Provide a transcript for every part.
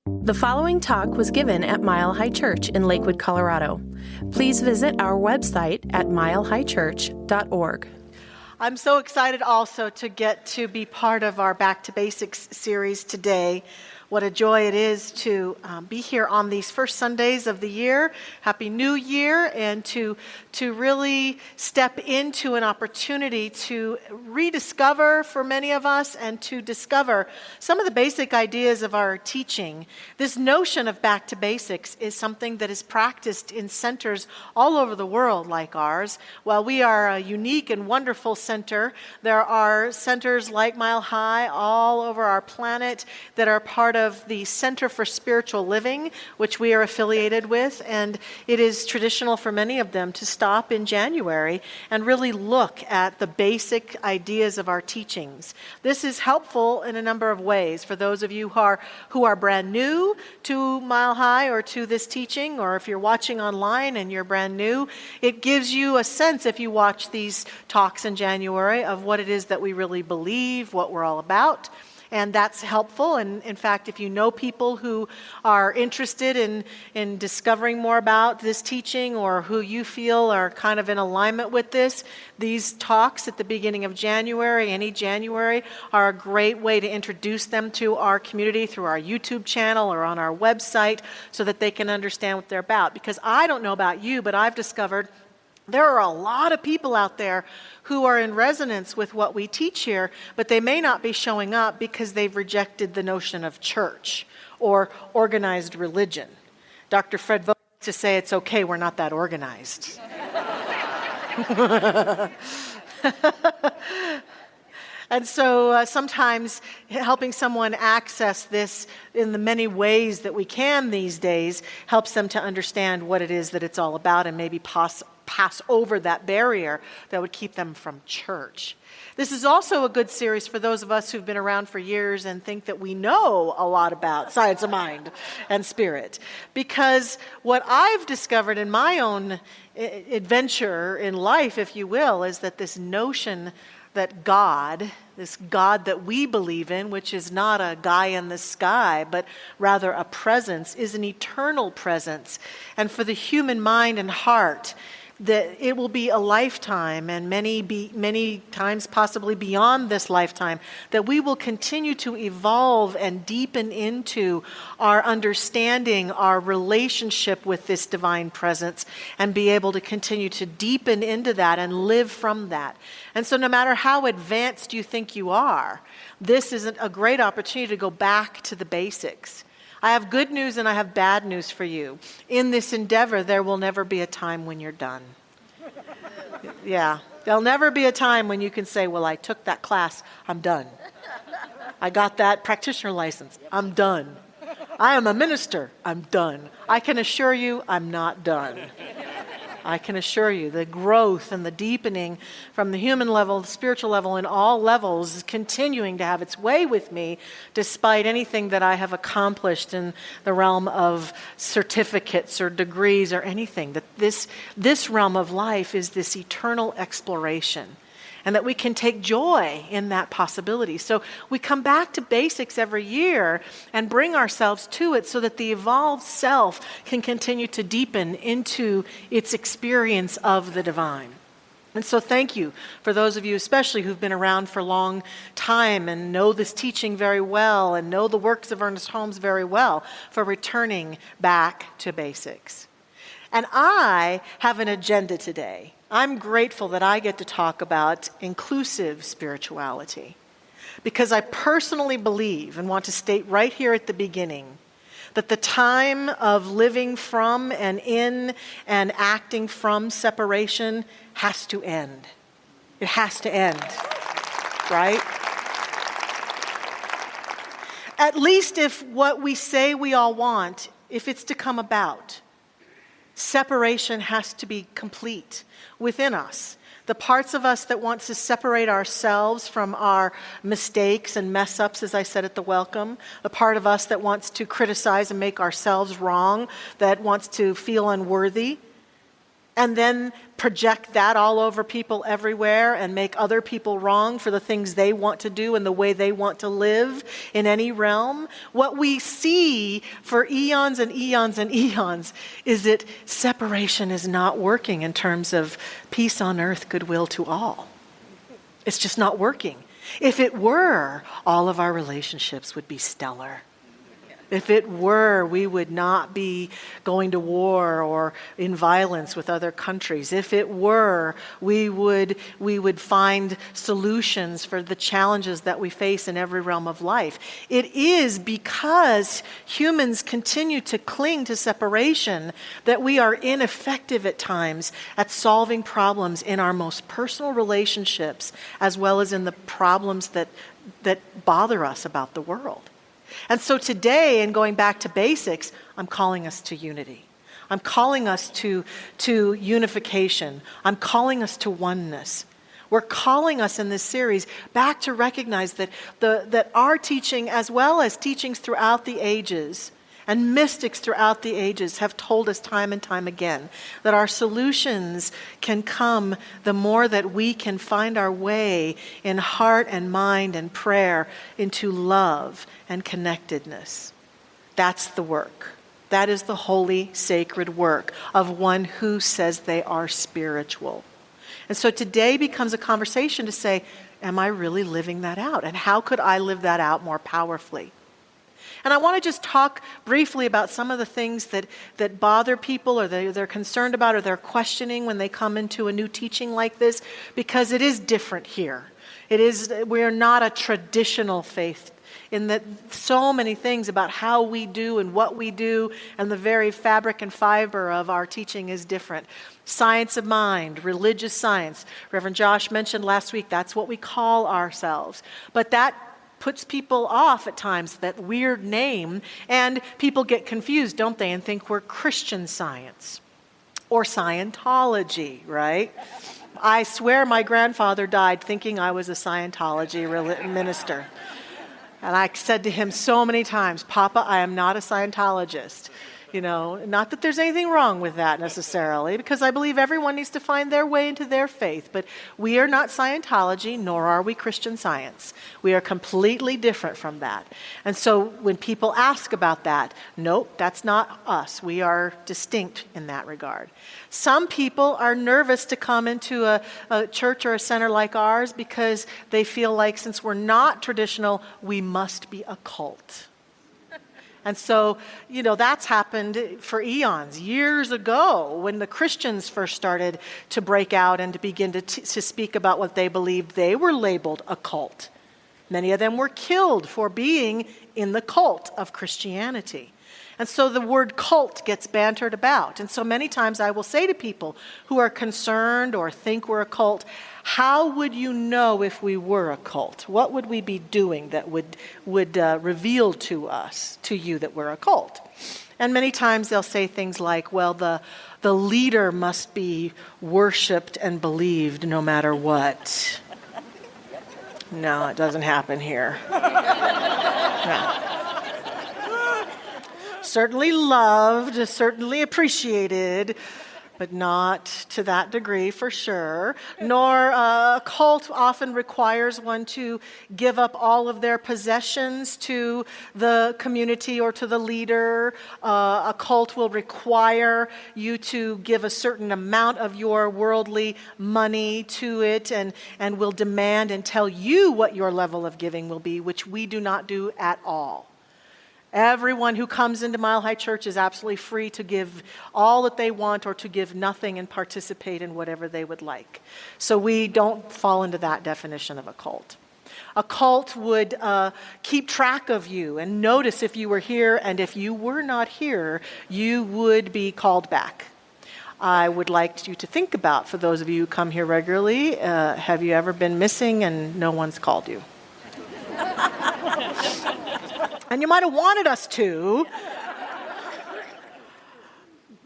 The following talk was given at Mile High Church in Lakewood, Colorado. Please visit our website at milehighchurch.org. I'm so excited also to get to be part of our Back to Basics series today. What a joy it is to be here on these first Sundays of the year. Happy New Year, and to really step into an opportunity to rediscover for many of us and to discover some of the basic ideas of our teaching. This notion of back to basics is something that is practiced in centers all over the world like ours. While we are a unique and wonderful center, there are centers like Mile High all over our planet that are part of the Center for Spiritual Living, which we are affiliated with, and it is traditional for many of them to stop in January and really look at the basic ideas of our teachings. This is helpful in a number of ways for those of you who are brand new to Mile High or to this teaching, or if you're watching online and you're brand new, it gives you a sense, if you watch these talks in January, of what it is that we really believe, what we're all about. And that's helpful. And in fact, if you know people who are interested in discovering more about this teaching, or who you feel are kind of in alignment with this, these talks at the beginning of January, any January, are a great way to introduce them to our community through our YouTube channel or on our website so that they can understand what they're about. Because I don't know about you, but I've discovered there are a lot of people out there who are in resonance with what we teach here, but they may not be showing up because they've rejected the notion of church or organized religion. Dr. Fred Vogt used to say, it's okay, we're not that organized. And so sometimes helping someone access this in the many ways that we can these days helps them to understand what it is that it's all about, and maybe pass over that barrier that would keep them from church. This is also a good series for those of us who've been around for years and think that we know a lot about science of mind and spirit. Because what I've discovered in my own adventure in life, if you will, is that this notion that God, this God that we believe in, which is not a guy in the sky, but rather a presence, is an eternal presence. And for the human mind and heart, that it will be a lifetime, and many times possibly beyond this lifetime, that we will continue to evolve and deepen into our understanding, our relationship with this divine presence, and be able to continue to deepen into that and live from that. And so no matter how advanced you think you are, this is a great opportunity to go back to the basics. I have good news and I have bad news for you. In this endeavor, there will never be a time when you're done. Yeah, there'll never be a time when you can say, well, I took that class, I'm done. I got that practitioner license, I'm done. I am a minister, I'm done. I can assure you, I'm not done. I can assure you the growth and the deepening from the human level, the spiritual level, in all levels is continuing to have its way with me, despite anything that I have accomplished in the realm of certificates or degrees or anything. That this realm of life is this eternal exploration, and that we can take joy in that possibility. So we come back to basics every year and bring ourselves to it so that the evolved self can continue to deepen into its experience of the divine. And so thank you for those of you especially who've been around for a long time and know this teaching very well and know the works of Ernest Holmes very well for returning back to basics. And I have an agenda today. I'm grateful that I get to talk about inclusive spirituality, because I personally believe and want to state right here at the beginning that the time of living from and in and acting from separation has to end. It has to end, right? At least if what we say we all want, if it's to come about, separation has to be complete within us. The parts of us that want to separate ourselves from our mistakes and mess-ups, as I said at the welcome, the part of us that wants to criticize and make ourselves wrong, that wants to feel unworthy, and then project that all over people everywhere and make other people wrong for the things they want to do and the way they want to live in any realm. What we see for eons and eons and eons is that separation is not working in terms of peace on earth, goodwill to all. It's just not working. If it were, all of our relationships would be stellar. If it were, we would not be going to war or in violence with other countries. If it were, we would find solutions for the challenges that we face in every realm of life. It is because humans continue to cling to separation that we are ineffective at times at solving problems in our most personal relationships, as well as in the problems that bother us about the world. And so today, in going back to basics, I'm calling us to unity. I'm calling us to unification. I'm calling us to oneness. We're calling us in this series back to recognize that our teaching, as well as teachings throughout the ages, and mystics throughout the ages have told us time and time again that our solutions can come the more that we can find our way in heart and mind and prayer into love and connectedness. That's the work. That is the holy, sacred work of one who says they are spiritual. And so today becomes a conversation to say, am I really living that out? And how could I live that out more powerfully? And I want to just talk briefly about some of the things that bother people or they're concerned about or they're questioning when they come into a new teaching like this, because it is different here. We are not a traditional faith in that so many things about how we do and what we do and the very fabric and fiber of our teaching is different. Science of mind, religious science. Reverend Josh mentioned last week that's what we call ourselves. But that puts people off at times, that weird name, and people get confused, don't they, and think we're Christian Science or Scientology, right? I swear my grandfather died thinking I was a Scientology minister. And I said to him so many times, Papa, I am not a Scientologist. Not that there's anything wrong with that necessarily, because I believe everyone needs to find their way into their faith. But we are not Scientology, nor are we Christian Science. We are completely different from that. And so when people ask about that, nope, that's not us. We are distinct in that regard. Some people are nervous to come into a church or a center like ours because they feel like since we're not traditional, we must be a cult. And so, that's happened for eons, years ago, when the Christians first started to break out and to begin to speak about what they believed. They were labeled a cult. Many of them were killed for being in the cult of Christianity. And so the word cult gets bantered about. And so many times I will say to people who are concerned or think we're a cult, how would you know if we were a cult? What would we be doing that would reveal to you that we're a cult? And many times they'll say things like, well, the leader must be worshipped and believed no matter what. No, it doesn't happen here. No. Certainly loved, certainly appreciated, but not to that degree for sure. Nor a cult often requires one to give up all of their possessions to the community or to the leader. A cult will require you to give a certain amount of your worldly money to it and will demand and tell you what your level of giving will be, which we do not do at all. Everyone who comes into Mile High Church is absolutely free to give all that they want or to give nothing and participate in whatever they would like. So we don't fall into that definition of a cult. A cult would keep track of you and notice if you were here, and if you were not here, you would be called back. I would like you to think about, for those of you who come here regularly, have you ever been missing and no one's called you? And you might have wanted us to,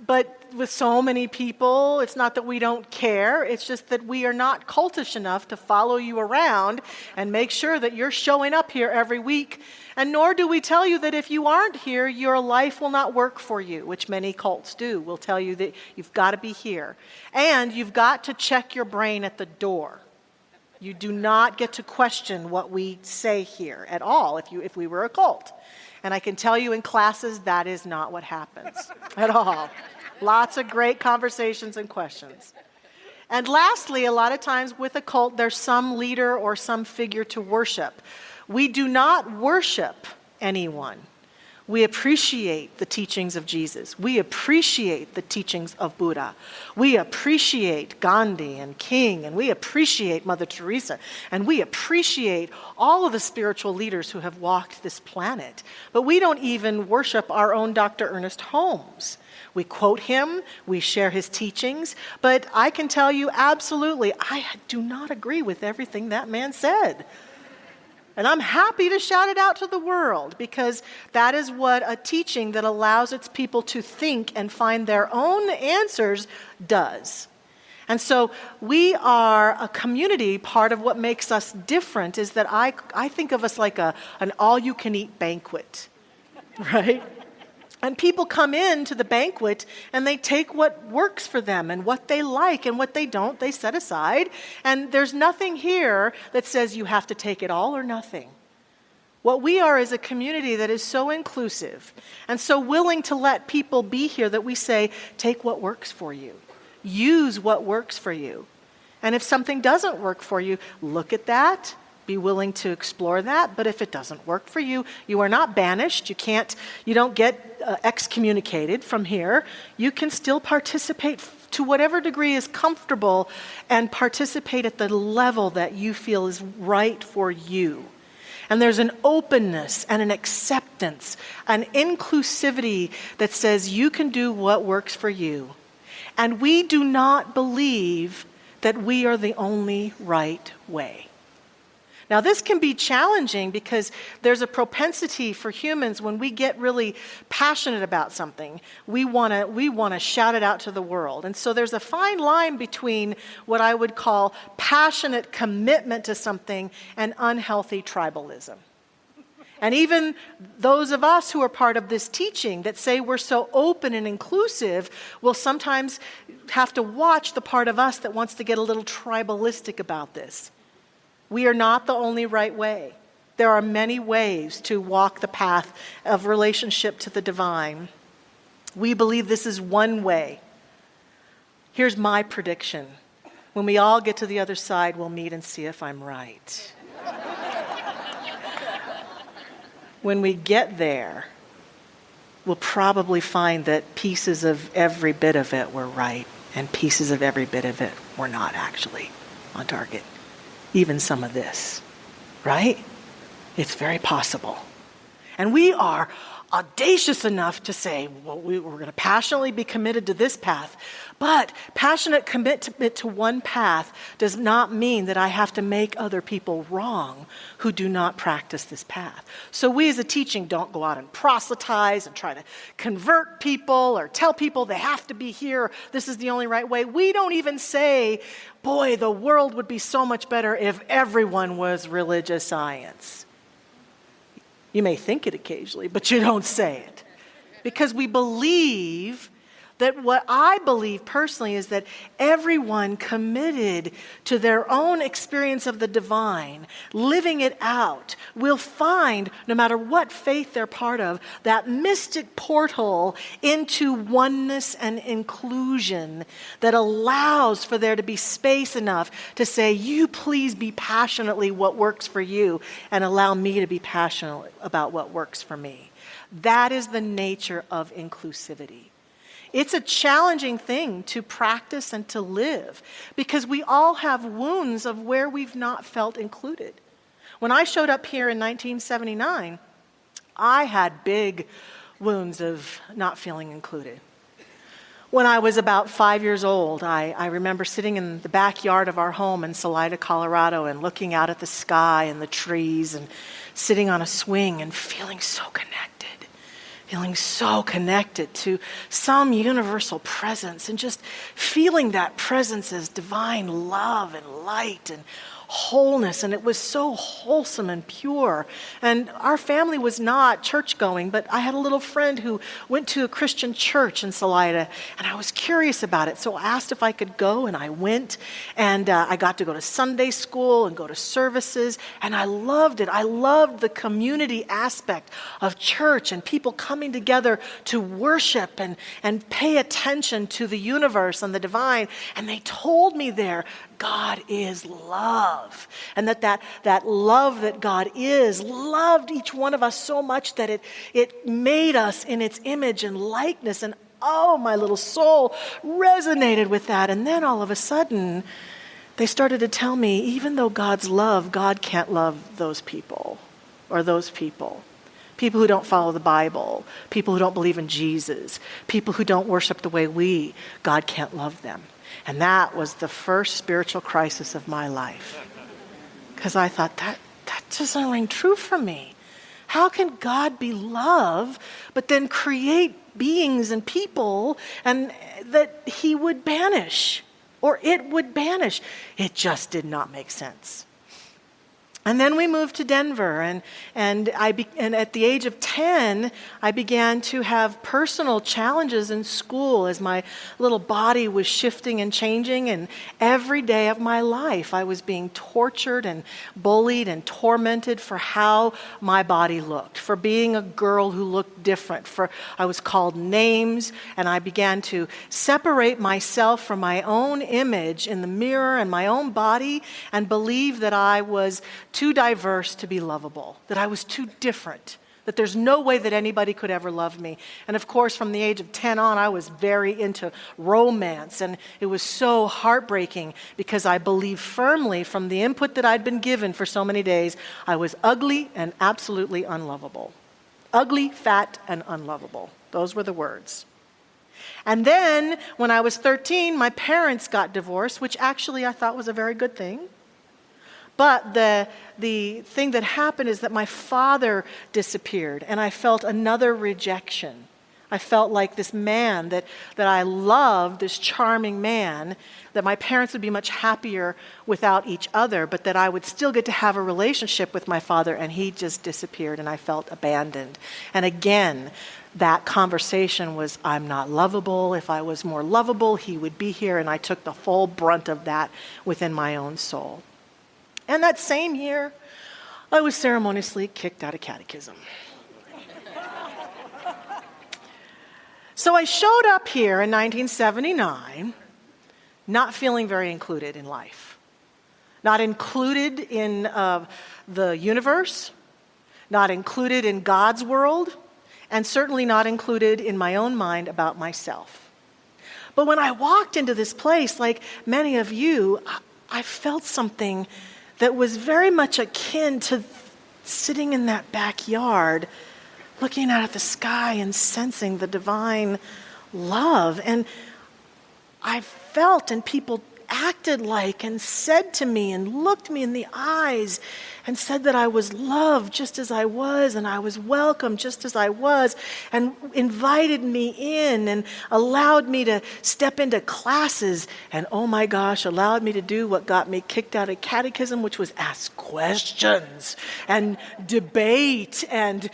But with so many people, it's not that we don't care. It's just that we are not cultish enough to follow you around and make sure that you're showing up here every week. And nor do we tell you that if you aren't here, your life will not work for you, which many cults do. We'll tell you that you've got to be here. And you've got to check your brain at the door. You do not get to question what we say here at all if we were a cult. And I can tell you in classes, that is not what happens at all. Lots of great conversations and questions. And lastly, a lot of times with a cult, there's some leader or some figure to worship. We do not worship anyone. We appreciate the teachings of Jesus. We appreciate the teachings of Buddha. We appreciate Gandhi and King, and we appreciate Mother Teresa, and we appreciate all of the spiritual leaders who have walked this planet. But we don't even worship our own Dr. Ernest Holmes. We quote him, we share his teachings, but I can tell you absolutely, I do not agree with everything that man said. And I'm happy to shout it out to the world, because that is what a teaching that allows its people to think and find their own answers does. And so we are a community. Part of what makes us different is that I think of us like an all-you-can-eat banquet, right? And people come in to the banquet and they take what works for them and what they like, and what they don't, they set aside. And there's nothing here that says you have to take it all or nothing. What we are is a community that is so inclusive and so willing to let people be here that we say, take what works for you. Use what works for you. And if something doesn't work for you, look at that. Be willing to explore that. But if it doesn't work for you, you are not banished. You don't get excommunicated from here. You can still participate to whatever degree is comfortable and participate at the level that you feel is right for you. And there's an openness and an acceptance, an inclusivity that says you can do what works for you. And we do not believe that we are the only right way. Now, this can be challenging because there's a propensity for humans when we get really passionate about something, we want to shout it out to the world. And so there's a fine line between what I would call passionate commitment to something and unhealthy tribalism. And even those of us who are part of this teaching that say we're so open and inclusive will sometimes have to watch the part of us that wants to get a little tribalistic about this. We are not the only right way. There are many ways to walk the path of relationship to the divine. We believe this is one way. Here's my prediction. When we all get to the other side, we'll meet and see if I'm right. When we get there, we'll probably find that pieces of every bit of it were right, and pieces of every bit of it were not actually on target. Even some of this, right? It's very possible. And we are audacious enough to say, well, we're going to passionately be committed to this path. But passionate commitment to one path does not mean that I have to make other people wrong who do not practice this path. So we as a teaching don't go out and proselytize and try to convert people or tell people they have to be here. This is the only right way. We don't even say, boy, the world would be so much better if everyone was religious science. You may think it occasionally, but you don't say it. Because we believe that what I believe personally is that everyone committed to their own experience of the divine, living it out, will find, no matter what faith they're part of, that mystic portal into oneness and inclusion that allows for there to be space enough to say, you please be passionately what works for you and allow me to be passionate about what works for me. That is the nature of inclusivity. It's a challenging thing to practice and to live because we all have wounds of where we've not felt included. When I showed up here in 1979, I had big wounds of not feeling included. When I was about 5 years old, I remember sitting in the backyard of our home in Salida, Colorado, and looking out at the sky and the trees and sitting on a swing and feeling so connected. feeling so connected to some universal presence and just feeling that presence as divine love and light and wholeness, and it was so wholesome and pure. And our family was not church-going, but I had a little friend who went to a Christian church in Salida, and I was curious about it, so I asked if I could go, and I went, and I got to go to Sunday school and go to services, and I loved it. I loved the community aspect of church and people coming together to worship and pay attention to the universe and the divine, and they told me there, God is love. And that love that God is loved each one of us so much that it made us in its image and likeness. And oh, my little soul resonated with that. And then all of a sudden, they started to tell me, even though God's love, God can't love those people or those people. People who don't follow the Bible, people who don't believe in Jesus, people who don't worship the way we, God can't love them. And that was the first spiritual crisis of my life. Because I thought, that doesn't ring true for me. How can God be love, but then create beings and people and that he would banish, or it would banish? It just did not make sense. And then we moved to Denver, and at the age of 10, I began to have personal challenges in school as my little body was shifting and changing, and every day of my life I was being tortured and bullied and tormented for how my body looked, for being a girl who looked different, I was called names, and I began to separate myself from my own image in the mirror and my own body and believe that I was too diverse to be lovable, that I was too different, that there's no way that anybody could ever love me. And of course, from the age of 10 on, I was very into romance, and it was so heartbreaking because I believed firmly from the input that I'd been given for so many days, I was ugly and absolutely unlovable. Ugly, fat, and unlovable. Those were the words. And then, when I was 13, my parents got divorced, which actually I thought was a very good thing. But the thing that happened is that my father disappeared, and I felt another rejection. I felt like this man that I loved, this charming man, that my parents would be much happier without each other, but that I would still get to have a relationship with my father, and he just disappeared, and I felt abandoned. And again, that conversation was, I'm not lovable. If I was more lovable, he would be here, and I took the full brunt of that within my own soul. And that same year, I was ceremoniously kicked out of catechism. So I showed up here in 1979, not feeling very included in life. Not included in the universe, not included in God's world, and certainly not included in my own mind about myself. But when I walked into this place, like many of you, I felt something that was very much akin to sitting in that backyard, looking out at the sky and sensing the divine love. And I felt, and people acted like and said to me and looked me in the eyes and said that I was loved just as I was, and I was welcome just as I was, and invited me in and allowed me to step into classes, and oh my gosh, allowed me to do what got me kicked out of catechism, which was ask questions and debate and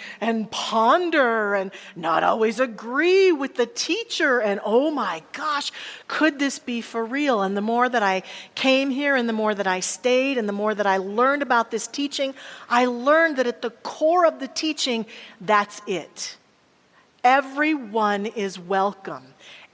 ponder and not always agree with the teacher. And oh my gosh, could this be for real? And the more that I came here and the more that I stayed and the more that I learned about this teaching, I learned that at the core of the teaching, that's it. Everyone is welcome.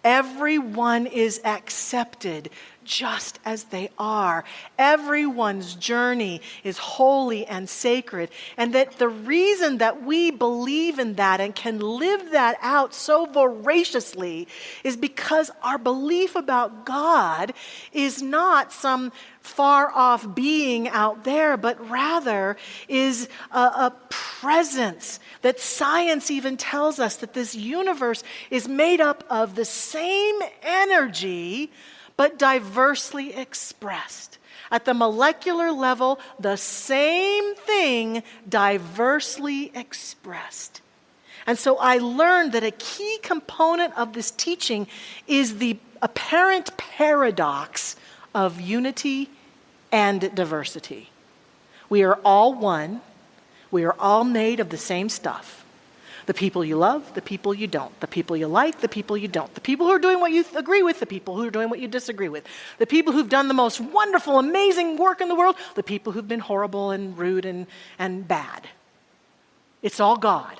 Everyone is accepted just as they are. Everyone's journey is holy and sacred. And that the reason that we believe in that and can live that out so voraciously is because our belief about God is not some far-off being out there, but rather is a presence that science even tells us that this universe is made up of the same energy but diversely expressed. At the molecular level, the same thing diversely expressed. And so I learned that a key component of this teaching is the apparent paradox of unity and diversity. We are all one. We are all made of the same stuff. The people you love, the people you don't. The people you like, the people you don't. The people who are doing what you agree with, the people who are doing what you disagree with. The people who've done the most wonderful, amazing work in the world, the people who've been horrible and rude and bad. It's all God.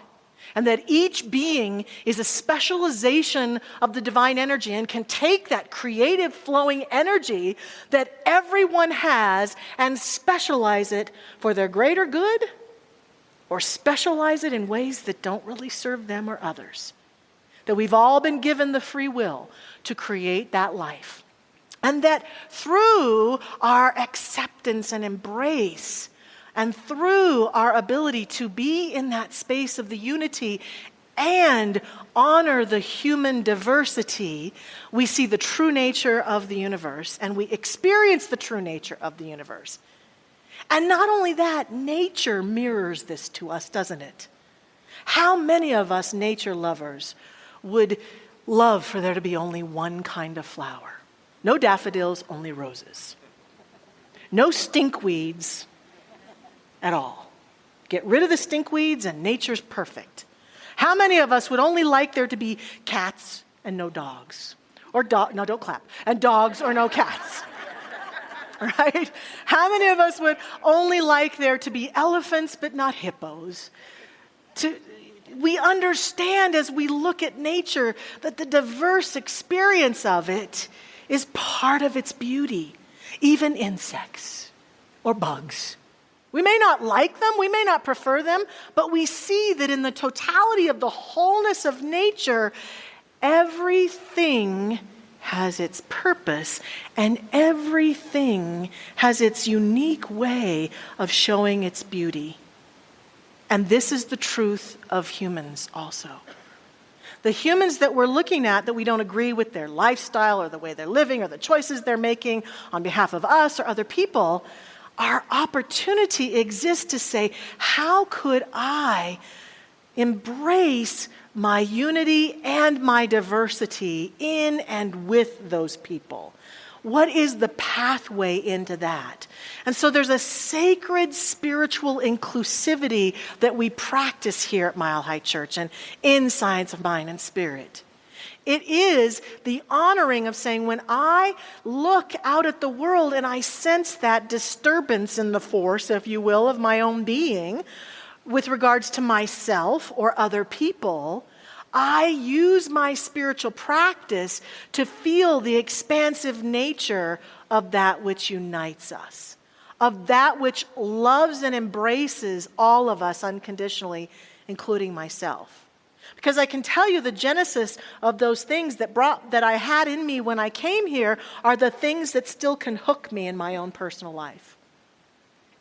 And that each being is a specialization of the divine energy and can take that creative flowing energy that everyone has and specialize it for their greater good, or specialize it in ways that don't really serve them or others. That we've all been given the free will to create that life. And that through our acceptance and embrace, and through our ability to be in that space of the unity and honor the human diversity, we see the true nature of the universe and we experience the true nature of the universe. And not only that, nature mirrors this to us, doesn't it? How many of us nature lovers would love for there to be only one kind of flower? No daffodils, only roses. No stinkweeds at all. Get rid of the stinkweeds and nature's perfect. How many of us would only like there to be cats and no dogs? Or no, don't clap. And dogs or no cats. Right? How many of us would only like there to be elephants but not hippos? We understand as we look at nature that the diverse experience of it is part of its beauty. Even insects or bugs. We may not like them, we may not prefer them, but we see that in the totality of the wholeness of nature, everything has its purpose, and everything has its unique way of showing its beauty. And this is the truth of humans also. The humans that we're looking at that we don't agree with their lifestyle or the way they're living or the choices they're making on behalf of us or other people, our opportunity exists to say, how could I embrace my unity and my diversity in and with those people? What is the pathway into that? And so there's a sacred spiritual inclusivity that we practice here at Mile High Church and in Science of Mind and Spirit. It is the honoring of saying, when I look out at the world and I sense that disturbance in the force, if you will, of my own being, with regards to myself or other people, I use my spiritual practice to feel the expansive nature of that which unites us, of that which loves and embraces all of us unconditionally, including myself. Because I can tell you the genesis of those things that I had in me when I came here are the things that still can hook me in my own personal life.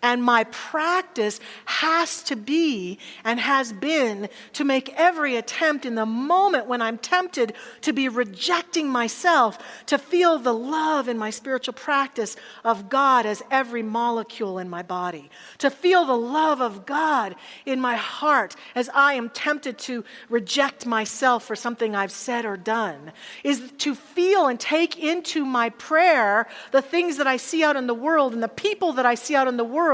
And my practice has to be and has been to make every attempt in the moment when I'm tempted to be rejecting myself, to feel the love in my spiritual practice of God as every molecule in my body, to feel the love of God in my heart as I am tempted to reject myself for something I've said or done, is to feel and take into my prayer the things that I see out in the world and the people that I see out in the world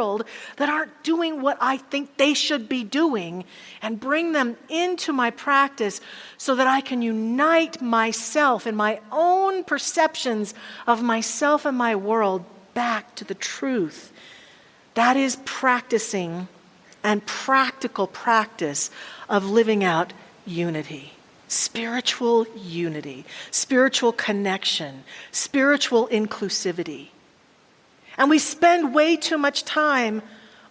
that aren't doing what I think they should be doing, and bring them into my practice so that I can unite myself and my own perceptions of myself and my world back to the truth. That is practicing and practical practice of living out unity. Spiritual unity, spiritual connection, spiritual inclusivity. And we spend way too much time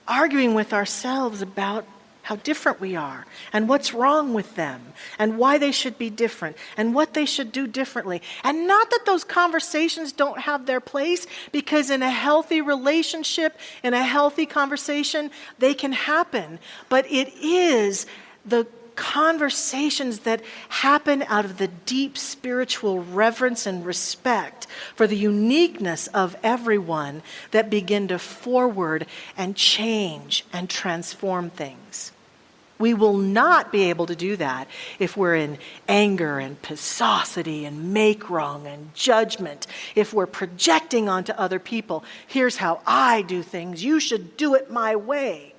arguing with ourselves about how different we are and what's wrong with them and why they should be different and what they should do differently. And not that those conversations don't have their place, because in a healthy relationship, in a healthy conversation, they can happen. But it is the conversations that happen out of the deep spiritual reverence and respect for the uniqueness of everyone that begin to forward and change and transform things. We will not be able to do that if we're in anger and pisosity and make wrong and judgment, if we're projecting onto other people, here's how I do things, you should do it my way.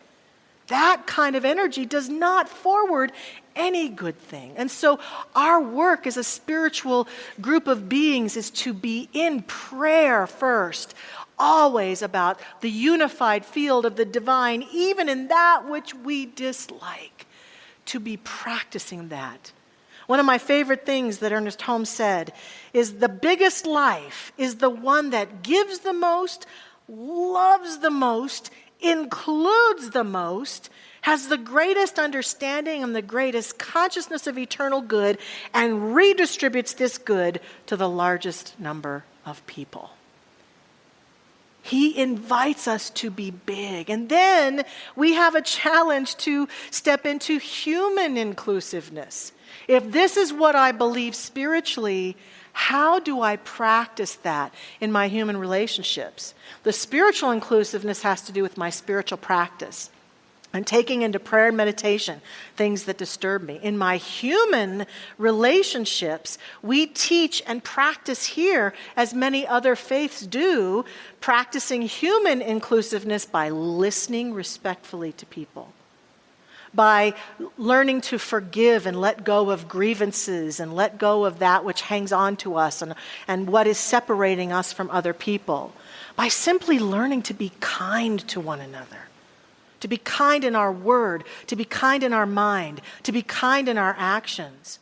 That kind of energy does not forward any good thing. And so our work as a spiritual group of beings is to be in prayer first, always about the unified field of the divine, even in that which we dislike, to be practicing that. One of my favorite things that Ernest Holmes said is the biggest life is the one that gives the most, loves the most, includes the most, has the greatest understanding and the greatest consciousness of eternal good, and redistributes this good to the largest number of people. He invites us to be big. And then we have a challenge to step into human inclusiveness. If this is what I believe spiritually, how do I practice that in my human relationships? The spiritual inclusiveness has to do with my spiritual practice and taking into prayer and meditation things that disturb me. In my human relationships, we teach and practice here, as many other faiths do, practicing human inclusiveness by listening respectfully to people, by learning to forgive and let go of grievances and let go of that which hangs on to us and what is separating us from other people, by simply learning to be kind to one another. To be kind in our word, to be kind in our mind, to be kind in our actions.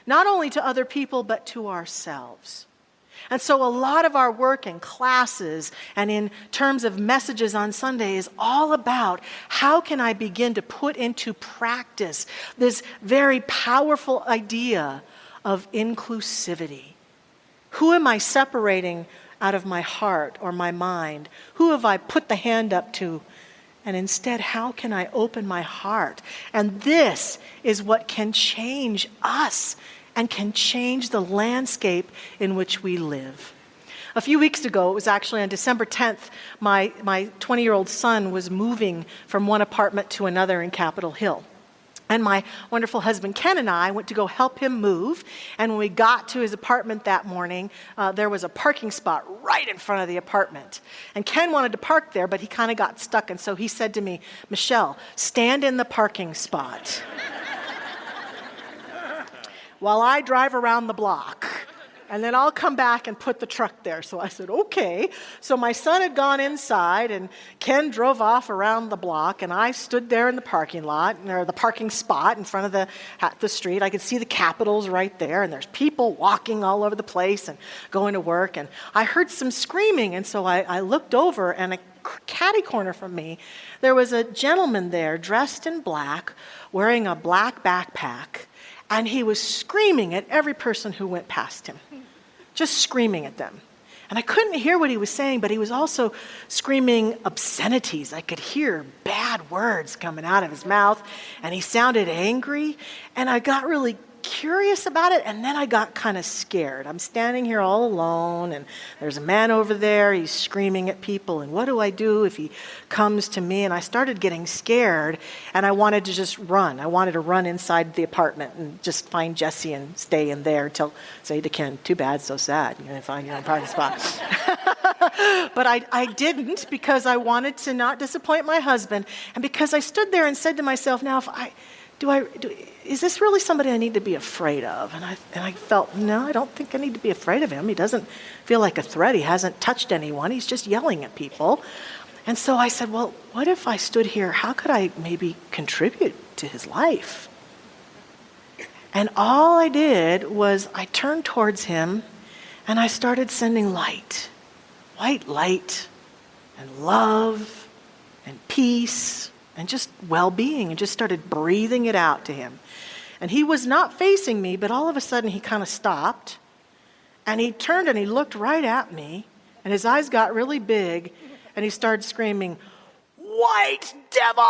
Not only to other people, but to ourselves. And so a lot of our work in classes and in terms of messages on Sunday is all about how can I begin to put into practice this very powerful idea of inclusivity. Who am I separating out of my heart or my mind? Who have I put the hand up to? And instead, how can I open my heart? And this is what can change us and can change the landscape in which we live. A few weeks ago, it was actually on December 10th, my 20-year-old son was moving from one apartment to another in Capitol Hill. And my wonderful husband, Ken, and I went to go help him move. And when we got to his apartment that morning, there was a parking spot right in front of the apartment. And Ken wanted to park there, but he kind of got stuck. And so he said to me, Michelle, stand in the parking spot while I drive around the block. And then I'll come back and put the truck there. So I said, okay. So my son had gone inside, and Ken drove off around the block, and I stood there in the parking lot, or the parking spot in front of the street. I could see the Capitals right there, and there's people walking all over the place and going to work. And I heard some screaming, and so I looked over, and a catty corner from me, there was a gentleman there dressed in black, wearing a black backpack, and he was screaming at every person who went past him. Just screaming at them. And I couldn't hear what he was saying, but he was also screaming obscenities. I could hear bad words coming out of his mouth, and he sounded angry. And I got really curious about it, and then I got kind of scared. I'm standing here all alone, and there's a man over there. He's screaming at people, and what do I do if he comes to me? And I started getting scared, and I wanted to just run. I wanted to run inside the apartment and just find Jesse and stay in there till say to Ken, too bad, so sad. You're going to find your own parking spot. But I didn't, because I wanted to not disappoint my husband, and because I stood there and said to myself, now if is this really somebody I need to be afraid of? And I felt, no, I don't think I need to be afraid of him. He doesn't feel like a threat. He hasn't touched anyone. He's just yelling at people. And so I said, well, what if I stood here? How could I maybe contribute to his life? And all I did was I turned towards him and I started sending light, white light and love and peace and just well-being, and just started breathing it out to him. And he was not facing me, but all of a sudden he kind of stopped, and he turned and he looked right at me, and his eyes got really big, and he started screaming, "White devil!"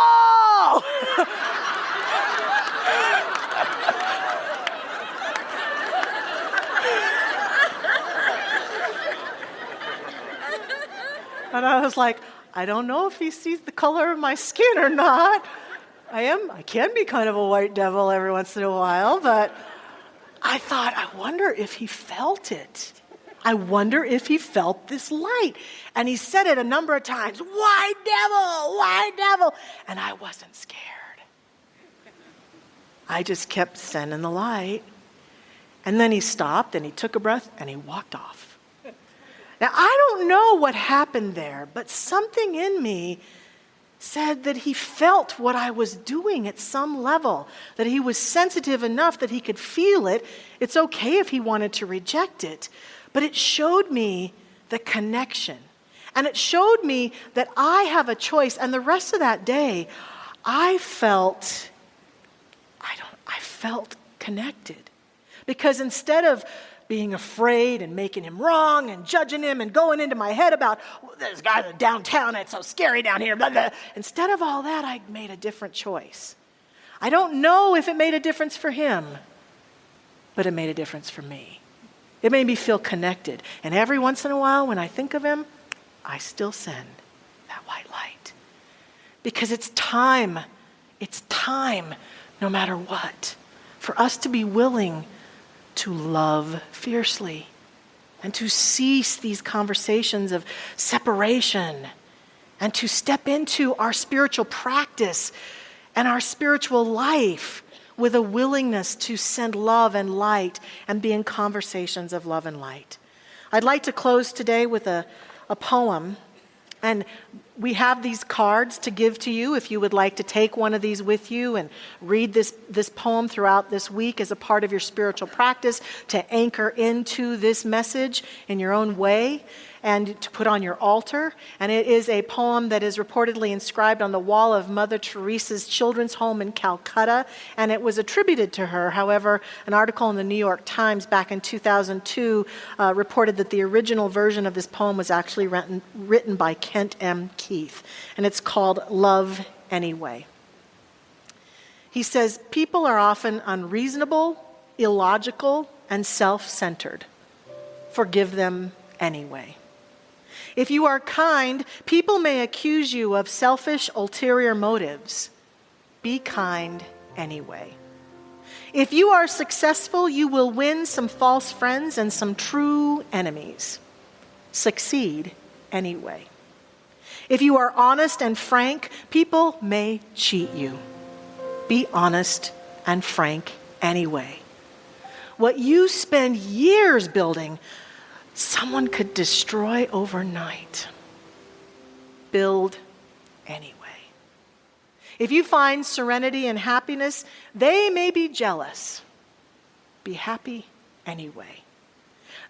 And I was like, I don't know if he sees the color of my skin or not. I can be kind of a white devil every once in a while, but I thought, I wonder if he felt it. I wonder if he felt this light. And he said it a number of times, white devil. And I wasn't scared. I just kept sending the light. And then he stopped and he took a breath and he walked off. Now, I don't know what happened there, but something in me said that he felt what I was doing at some level, that he was sensitive enough that he could feel it. It's okay if he wanted to reject it, but it showed me the connection. And it showed me that I have a choice. And the rest of that day, I felt connected. Because instead of being afraid and making him wrong and judging him and going into my head about, this guy's downtown, it's so scary down here, blah, blah. Instead of all that, I made a different choice. I don't know if it made a difference for him, but it made a difference for me. It made me feel connected. And every once in a while, when I think of him, I still send that white light. Because it's time, no matter what, for us to be willing to love fiercely and to cease these conversations of separation and to step into our spiritual practice and our spiritual life with a willingness to send love and light and be in conversations of love and light. I'd like to close today with a poem. And we have these cards to give to you if you would like to take one of these with you and read this poem throughout this week as a part of your spiritual practice to anchor into this message in your own way and to put on your altar. And it is a poem that is reportedly inscribed on the wall of Mother Teresa's children's home in Calcutta, and it was attributed to her. However, an article in the New York Times back in 2002 reported that the original version of this poem was actually written by Kent M. Keith, and it's called Love Anyway. He says, people are often unreasonable, illogical, and self-centered. Forgive them anyway. If you are kind, people may accuse you of selfish, ulterior motives. Be kind anyway. If you are successful, you will win some false friends and some true enemies. Succeed anyway. If you are honest and frank, people may cheat you. Be honest and frank anyway. What you spend years building, someone could destroy overnight. Build anyway. If you find serenity and happiness, they may be jealous. Be happy anyway.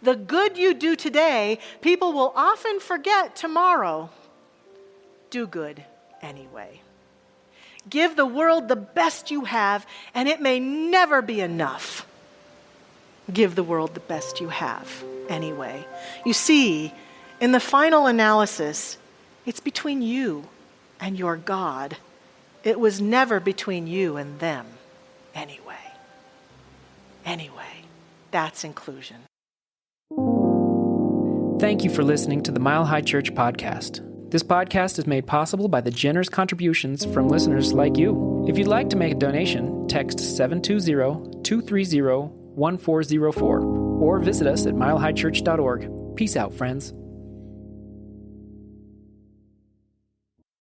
The good you do today, people will often forget tomorrow. Do good anyway. Give the world the best you have, and it may never be enough. Give the world the best you have anyway. You see, in the final analysis, it's between you and your God. It was never between you and them anyway. Anyway, that's inclusion. Thank you for listening to the Mile High Church podcast. This podcast is made possible by the generous contributions from listeners like you. If you'd like to make a donation, text 720-230-1404 or visit us at milehighchurch.org. Peace out, friends.